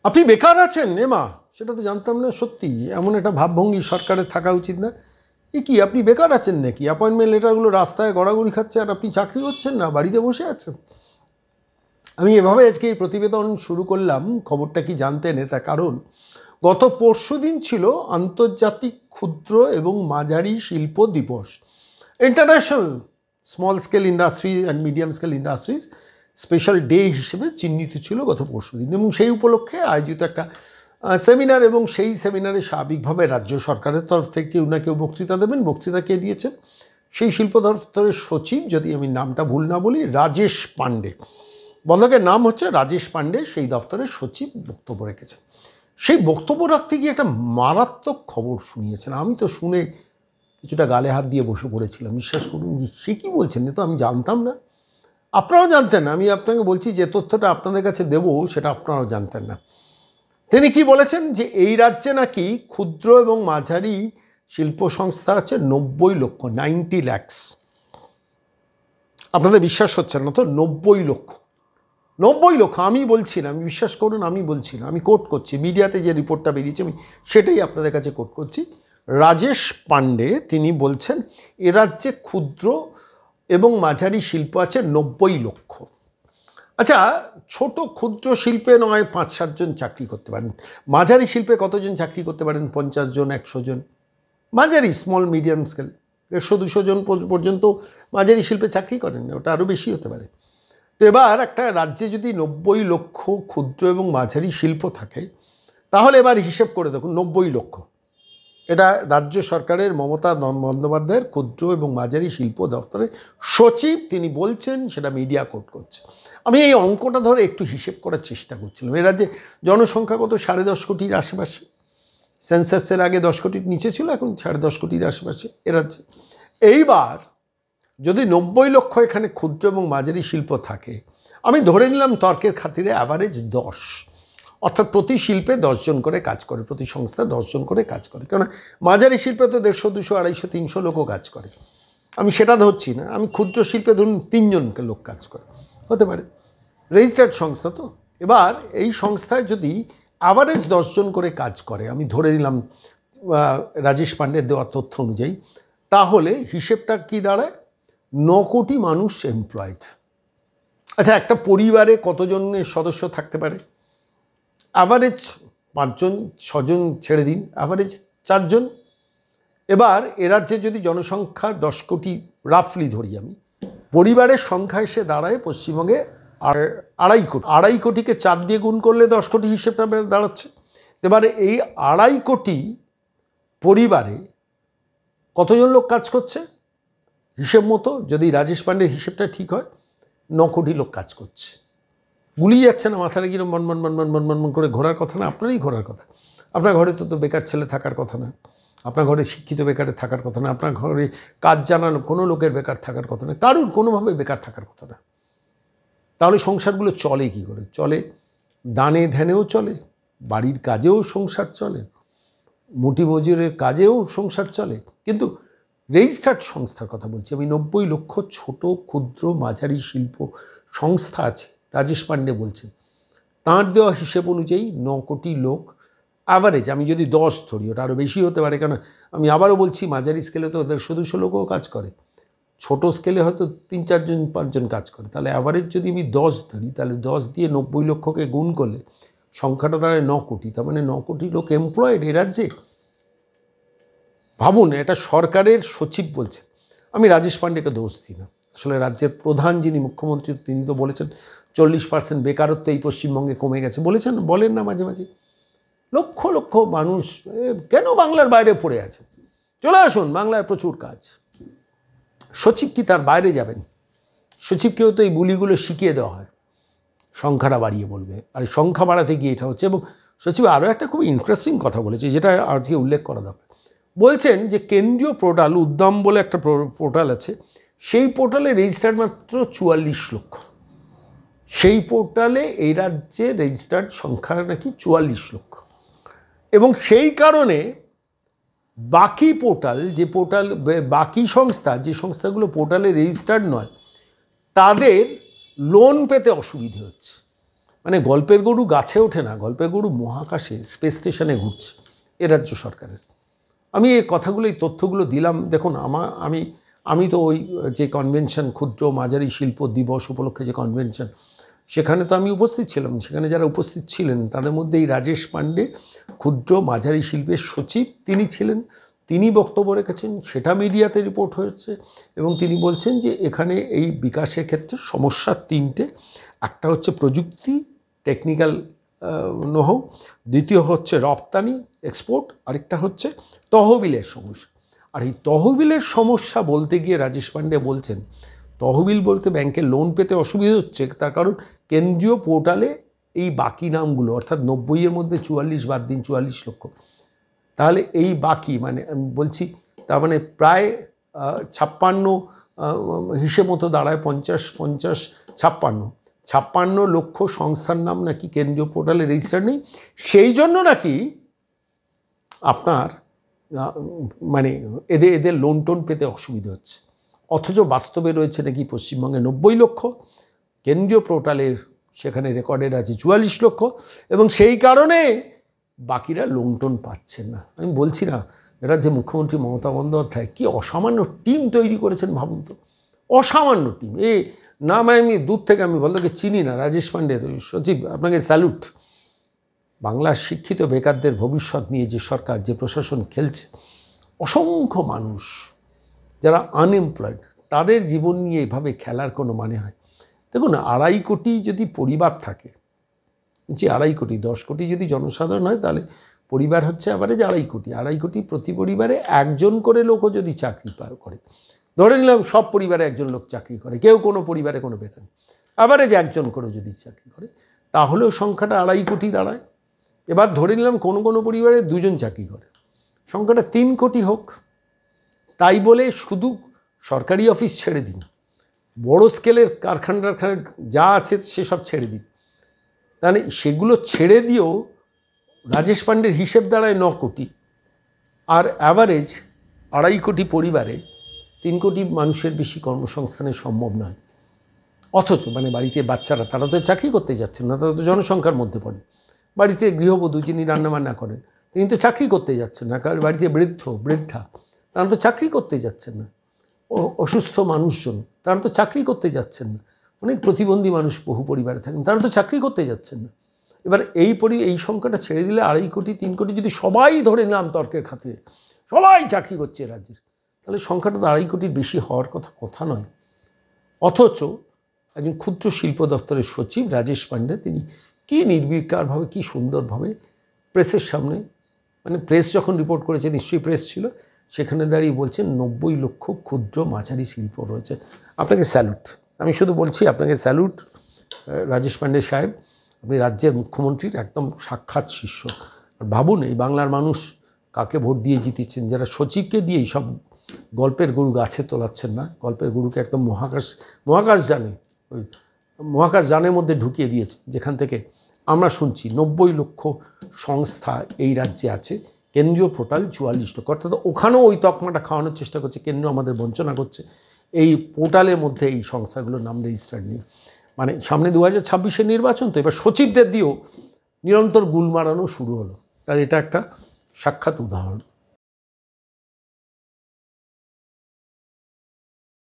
আপনি বেকার আছেন মা, সেটা তো জানতাম না। সত্যি এমন একটা ভাবভঙ্গি সরকারের থাকা উচিত না। এ কি, আপনি বেকার আছেন নাকি? অ্যাপয়েন্টমেন্ট লেটারগুলো রাস্তায় গড়াগড়ি খাচ্ছে আর আপনি চাকরি করছেন না, বাড়িতে বসে আছেন। আমি এভাবে আজকে এই প্রতিবেদন শুরু করলাম। খবরটা কি জানতেন? তার কারণ গত পরশুদিন ছিল আন্তর্জাতিক ক্ষুদ্র এবং মাঝারি শিল্প দিবস। International small scale industry and medium scale industries special day হিসেবে চিহ্নিত ছিল গত পরশুদিন, এবং সেই উপলক্ষে আয়োজিত একটা সেমিনার, এবং সেই সেমিনারে স্বাভাবিকভাবে রাজ্য সরকারের তরফ থেকে কেউ না কেউ বক্তৃতা দেবেন। বক্তৃতা কে দিয়েছেন? সেই শিল্প দপ্তরের সচিব, যদি আমি নামটা ভুল না বলি, রাজেশ পাণ্ডে। বন্ধকের নাম হচ্ছে রাজেশ পাণ্ডে, সেই দপ্তরের সচিব বক্তব্য রেখেছেন। সেই বক্তব্য রাখতে গিয়ে একটা মারাত্মক খবর শুনিয়েছেন। আমি তো শুনে কিছুটা গালে হাত দিয়ে বসে পড়েছিলাম। বিশ্বাস করুন, সে কী বলছেন তো আমি জানতাম না, আপনারাও জানতেন না। আমি আপনাকে বলছি যে তথ্যটা আপনাদের কাছে দেবো সেটা আপনারাও জানতেন না। তিনি কি বলেছেন যে এই রাজ্যে নাকি ক্ষুদ্র এবং মাঝারি শিল্প সংস্থা আছে 90 লক্ষ, 90 lakhs। আপনাদের বিশ্বাস হচ্ছে না তো? 90 লক্ষ, 90 লক্ষ। আমি বলছি না, আমি বিশ্বাস করুন, আমি বলছি না, আমি কোট করছি। মিডিয়াতে যে রিপোর্টটা বেরিয়েছে আমি সেটাই আপনাদের কাছে কোট করছি। রাজেশ পাণ্ডে তিনি বলছেন এ রাজ্যে ক্ষুদ্র এবং মাঝারি শিল্প আছে 90 লক্ষ। আচ্ছা, ছোট ক্ষুদ্র শিল্পে নয় 5-7 জন চাকরি করতে পারেন, মাঝারি শিল্পে কতজন চাকরি করতে পারেন? 50 জন, 100 জন। মাঝারি স্মল মিডিয়াম স্কেল 150-200 জন পর্যন্ত মাঝারি শিল্পে চাকরি করেন, ওটা আরও বেশি হতে পারে। তো এবার একটা রাজ্যে যদি 90 লক্ষ ক্ষুদ্র এবং মাঝারি শিল্প থাকে, তাহলে এবার হিসেব করে দেখুন 90 লক্ষ। এটা রাজ্য সরকারের মমতা বন্দ্যোপাধ্যায়ের ক্ষুদ্র এবং মাঝারি শিল্প দপ্তরের সচিব তিনি বলছেন, সেটা মিডিয়া কোট করছে। আমি এই অঙ্কটা ধরে একটু হিসেব করার চেষ্টা করছিলাম। এ রাজ্যে জনসংখ্যা কত? 10.5 কোটির আশেপাশে। সেন্সাসের আগে 10 কোটির নিচে ছিল, এখন 10.5 কোটির আশেপাশে এ রাজ্যে। এইবার যদি 90 লক্ষ এখানে ক্ষুদ্র এবং মাঝারি শিল্প থাকে, আমি ধরে নিলাম তর্কের খাতিরে অ্যাভারেজ 10, অর্থাৎ প্রতি শিল্পে 10 জন করে কাজ করে, প্রতি সংস্থা 10 জন করে কাজ করে। কেন মাঝারি শিল্পে তো 150, 200, 250, 300 লোকও কাজ করে। আমি সেটা ধরছি না, আমি ক্ষুদ্র শিল্পে ধরুন 3 জনকে লোক কাজ করে, হতে পারে, রেজিস্টার্ড সংস্থা তো। এবার এই সংস্থায় যদি অ্যাভারেজ 10 জন করে কাজ করে, আমি ধরে নিলাম রাজেশ পাণ্ডের দেওয়া তথ্য অনুযায়ী, তাহলে হিসেবটা কি দাঁড়ায়? 9 কোটি মানুষ এমপ্লয়েড। আচ্ছা, একটা পরিবারে কতজনের সদস্য থাকতে পারে? অ্যাভারেজ 5 জন, 6 জন ছেড়ে দিন, অ্যাভারেজ 4 জন। এবার এ রাজ্যে যদি জনসংখ্যা 10 কোটি রাফলি ধরি আমি, পরিবারের সংখ্যা এসে দাঁড়ায় পশ্চিমবঙ্গে 2.5 কোটি। 2.5 কোটিকে 4 দিয়ে গুণ করলে 10 কোটি হিসেবটা দাঁড়াচ্ছে। এবারে এই 2.5 কোটি পরিবারে কতজন লোক কাজ করছে? হিসেব মতো যদি রাজেশ পাণ্ডের হিসেবটা ঠিক হয়, 9 কোটি লোক কাজ করছে। গুলিয়ে যাচ্ছে না মাথাটা? কিরম মন করে ঘোরার কথা না? আপনারই ঘোরার কথা। আপনার ঘরে তো বেকার ছেলে থাকার কথা না, আপনার ঘরে শিক্ষিত বেকারের থাকার কথা না, আপনার ঘরে কাজ জানানো কোনো লোকের বেকার থাকার কথা না, কারুর কোনোভাবে বেকার থাকার কথা না। তাহলে সংসারগুলো চলে কী করে? চলে দানে ধ্যানেও চলে, বাড়ির কাজেও সংসার চলে, মুটি মজুরের কাজেও সংসার চলে। কিন্তু রেজিস্টার্ড সংস্থার কথা বলছি আমি। 90 লক্ষ ছোট ক্ষুদ্র মাঝারি শিল্প সংস্থা আছে, রাজেশ পাণ্ডে বলছেন। তাঁর দেওয়া হিসেব অনুযায়ী 9 কোটি লোক অ্যাভারেজ। আমি যদি 10 ধরি, ওটা আরও বেশি হতে পারে, কেন আমি আবারও বলছি মাঝারি স্কেলে তো 150-200 লোকও কাজ করে, ছোট স্কেলে হয়তো 3-4 জন 5 জন কাজ করে। তাহলে অ্যাভারেজ যদি আমি 10 ধরি, তাহলে 10 দিয়ে 90 লক্ষকে গুণ করলে সংখ্যাটা দাঁড়ায় 9 কোটি। তার মানে 9 কোটি লোক এমপ্লয়েড এ রাজ্যে। ভাবুন, এটা সরকারের সচিব বলছেন। আমি রাজেশ পাণ্ডেকে দোষ দিই না, আসলে রাজ্যের প্রধান যিনি মুখ্যমন্ত্রী, তিনি তো বলেছেন 40% বেকারত্ব এই পশ্চিমবঙ্গে কমে গেছে। বলেছেন, বলেন না মাঝে মাঝে? লক্ষ লক্ষ মানুষ কেন বাংলার বাইরে পড়ে আছে? চলে আসুন, বাংলায় প্রচুর কাজ। সচিব কি তার বাইরে যাবেন? সচিবকেও তো এই বুলিগুলো শিখিয়ে দেওয়া হয়, সংখ্যাটা বাড়িয়ে বলবে, আর সংখ্যা বাড়াতে গিয়ে এটা হচ্ছে। এবং সচিব আরও একটা খুব ইন্টারেস্টিং কথা বলেছে, যেটা আজকে উল্লেখ করা দরকার। বলছেন যে কেন্দ্রীয় পোর্টাল উদ্যম বলে একটা পোর্টাল আছে, সেই পোর্টালে রেজিস্টার্ড মাত্র 44 লক্ষ। সেই পোর্টালে এই রাজ্যে রেজিস্টার্ড সংখ্যা নাকি 44 লক্ষ। এবং সেই কারণে বাকি পোর্টাল, যে পোর্টাল বাকি সংস্থা, যে সংস্থাগুলো পোর্টালে রেজিস্টার্ড নয়, তাদের লোন পেতে অসুবিধে হচ্ছে। মানে গল্পের গরু গাছে ওঠে না, গল্পের গরু মহাকাশে স্পেস স্টেশনে ঘুরছে এ রাজ্য সরকারের। আমি এই কথাগুলো, এই তথ্যগুলো দিলাম। দেখুন আমি তো ওই যে কনভেনশন, ক্ষুদ্র মাঝারি শিল্প দিবস উপলক্ষে যে কনভেনশন, সেখানে তো আমি উপস্থিত ছিলাম। সেখানে যারা উপস্থিত ছিলেন তাদের মধ্যে এই রাজেশ পাণ্ডে, ক্ষুদ্র মাঝারি শিল্পের সচিব, তিনি ছিলেন। তিনি বক্তব্য রেখেছেন, সেটা মিডিয়াতে রিপোর্ট হয়েছে এবং তিনি বলছেন যে এখানে এই বিকাশের ক্ষেত্রে সমস্যা তিনটে। একটা হচ্ছে প্রযুক্তি, টেকনিক্যাল নোহাউ, দ্বিতীয় হচ্ছে রপ্তানি এক্সপোর্ট, আরেকটা হচ্ছে তহবিলের সমস্যা। আর এই তহবিলের সমস্যা বলতে গিয়ে রাজেশ পাণ্ডে বলছেন, তহবিল বলতে ব্যাংকের লোন পেতে অসুবিধা হচ্ছে, তার কারণ কেন্দ্রীয় পোর্টালে এই বাকি নামগুলো, অর্থাৎ 90-এর মধ্যে 44 বাদ দিন, 44 লক্ষ। তাহলে এই বাকি মানে আমি বলছি, তার মানে প্রায় 56, হিসেব মতো দাঁড়ায় 56 লক্ষ সংস্থার নাম নাকি কেন্দ্রীয় পোর্টালে রেজিস্টার নেই। সেই জন্য নাকি আপনার মানে এদের লোন টোন পেতে অসুবিধা হচ্ছে। অথচ বাস্তবে রয়েছে নাকি পশ্চিমবঙ্গে 90 লক্ষ, কেন্দ্রীয় পোর্টালের সেখানে রেকর্ডেড আছে 44 লক্ষ, এবং সেই কারণে বাকিরা লোন টোন পাচ্ছেন না। আমি বলছি না, এরা যে মুখ্যমন্ত্রী মমতা বন্দ্যোপাধ্যায় কী অসামান্য টিম তৈরি করেছেন ভাবুন তো, অসামান্য টিম। নাম আমি দূর থেকে আমি বলতে চিনি না, রাজেশ পাণ্ডে সচিব, আপনাকে স্যালুট। বাংলার শিক্ষিত বেকারদের ভবিষ্যৎ নিয়ে যে সরকার, যে প্রশাসন খেলছে, অসংখ্য মানুষ যারা আনএমপ্লয়েড, তাদের জীবন নিয়ে এভাবে খেলার কোনো মানে হয়? দেখুন, 2.5 কোটি যদি পরিবার থাকে, যে 2.5 কোটি, 10 কোটি যদি জনসাধারণ হয়, তাহলে পরিবার হচ্ছে অ্যাভারেজ 2.5 কোটি। 2.5 কোটি প্রতি পরিবারে একজন করে লোকও যদি চাকরি করে, ধরে নিলাম সব পরিবারে একজন লোক চাকরি করে, কেউ কোনো পরিবারে কোনো বেকার, অ্যাভারেজ একজন করে যদি চাকরি করে, তাহলেও সংখ্যাটা 2.5 কোটি দাঁড়ায়। এবার ধরে নিলাম কোনো কোনো পরিবারে 2 জন চাকরি করে, সংখ্যাটা 3 কোটি হোক। তাই বলে শুধু সরকারি অফিস ছেড়ে দিন, বড় স্কেলের কারখানা যা আছে সেসব ছেড়ে দিন, তাহলে সেগুলো ছেড়ে দিয়েও রাজেশ পাণ্ডের হিসেব দাঁড়ায় 9 কোটি। আর অ্যাভারেজ 2.5 কোটি পরিবারে 3 কোটি মানুষের বেশি কর্মসংস্থানের সম্ভব নয়। অথচ মানে বাড়িতে বাচ্চারা, তারা তো চাকরি করতে যাচ্ছেন না, তারা তো জনসংখ্যার মধ্যে পড়ে। বাড়িতে গৃহবধূ যিনি রান্নাবান্না করেন, তিনি তো চাকরি করতে যাচ্ছেন না, কারণ বাড়িতে বৃদ্ধা, তারা তো চাকরি করতে যাচ্ছেন না। অসুস্থ মানুষজন, তারা তো চাকরি করতে যাচ্ছেন না। অনেক প্রতিবন্ধী মানুষ বহু পরিবারে থাকেন, তারা তো চাকরি করতে যাচ্ছেন না। এবার এই সংখ্যাটা ছেড়ে দিলে 2.5 কোটি 3 কোটি যদি সবাই ধরে নিলাম তর্কের খাতিরে, সবাই চাকরি করছে রাজ্যের, তাহলে সংখ্যাটা তো 2.5 কোটির বেশি হওয়ার কথা নয়। অথচ একজন ক্ষুদ্র শিল্প দপ্তরের সচিব রাজেশ পাণ্ডে, তিনি কী নির্বিকারভাবে, কী সুন্দরভাবে প্রেসের সামনে, মানে প্রেস যখন রিপোর্ট করেছে, নিশ্চয়ই প্রেস ছিল, সেখানে দাঁড়িয়ে বলছেন 90 লক্ষ ক্ষুদ্র মাঝারি শিল্প রয়েছে। আপনাকে স্যালুট, আমি শুধু বলছি আপনাকে স্যালুট রাজেশ পাণ্ডে সাহেব, আপনি রাজ্যের মুখ্যমন্ত্রীর একদম সাক্ষাৎ শিষ্য। আর ভাবুন, এই বাংলার মানুষ কাকে ভোট দিয়ে জিতেছেন, যারা সচিবকে দিয়েই সব গল্পের গরু গাছে তোলাচ্ছেন না, গল্পের গরুকে একদম মহাকাশ যানের মধ্যে ঢুকিয়ে দিয়েছে, যেখান থেকে আমরা শুনছি 90 লক্ষ সংস্থা এই রাজ্যে আছে, কেন্দ্রীয় পোর্টাল 44 লক্ষ। অর্থাৎ ওখানেও ওই তকমাটা খাওয়ানোর চেষ্টা করছে, কেন্দ্র আমাদের বঞ্চনা করছে। এই পোর্টালের মধ্যে এই সংস্থাগুলোর নাম রেজিস্টার নেই। মানে সামনে 2026-এর নির্বাচন, তো এবার সচিবদের দিয়েও নিরন্তর গুল মারানো শুরু হলো। তার এটা একটা সাক্ষাৎ উদাহরণ।